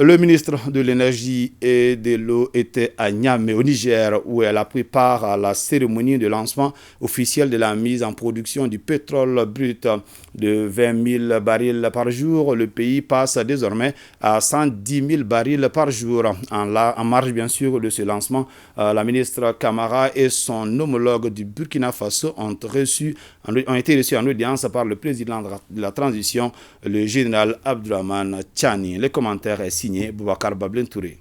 Le ministre de l'Énergie et de l'Eau était à Niamey, au Niger, où elle a pris part à la cérémonie de lancement officiel de la mise en production du pétrole brut de 20 000 barils par jour. Le pays passe désormais à 110 000 barils par jour. En marge, bien sûr, de ce lancement, la ministre Camara et son homologue du Burkina Faso ont été reçus en audience par le président de la transition, le général Abdourahmane Tchani. Les commentaires est signé Boubacar Bablin Touré.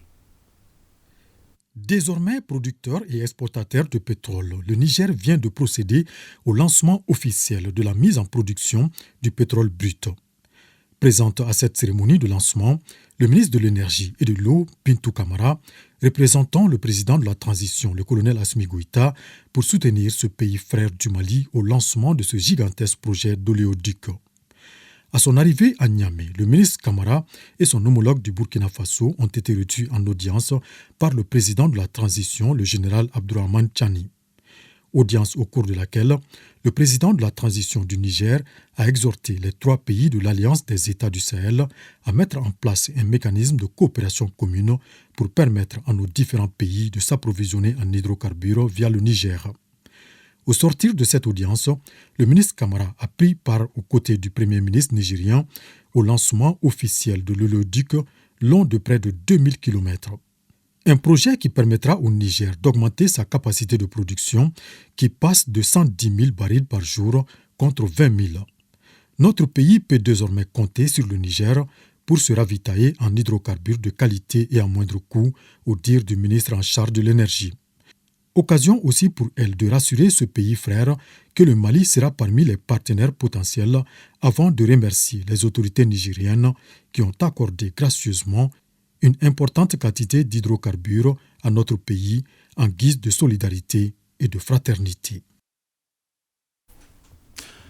Désormais producteur et exportateur de pétrole, le Niger vient de procéder au lancement officiel de la mise en production du pétrole brut. Présente à cette cérémonie de lancement, le ministre de l'Énergie et de l'Eau, Bintou Camara, représentant le président de la transition, le colonel Assimi Goïta, pour soutenir ce pays frère du Mali au lancement de ce gigantesque projet d'oléoduc. À son arrivée à Niamey, le ministre Camara et son homologue du Burkina Faso ont été reçus en audience par le président de la transition, le général Abdourahmane Tchani. Audience au cours de laquelle le président de la transition du Niger a exhorté les 3 pays de l'Alliance des États du Sahel à mettre en place un mécanisme de coopération commune pour permettre à nos différents pays de s'approvisionner en hydrocarbures via le Niger. Au sortir de cette audience, le ministre Camara a pris part aux côtés du premier ministre nigérien au lancement officiel de l'oléoduc long de près de 2000 km. Un projet qui permettra au Niger d'augmenter sa capacité de production qui passe de 110 000 barils par jour contre 20 000. Notre pays peut désormais compter sur le Niger pour se ravitailler en hydrocarbures de qualité et à moindre coût, au dire du ministre en charge de l'énergie. Occasion aussi pour elle de rassurer ce pays frère que le Mali sera parmi les partenaires potentiels avant de remercier les autorités nigériennes qui ont accordé gracieusement une importante quantité d'hydrocarbures à notre pays en guise de solidarité et de fraternité.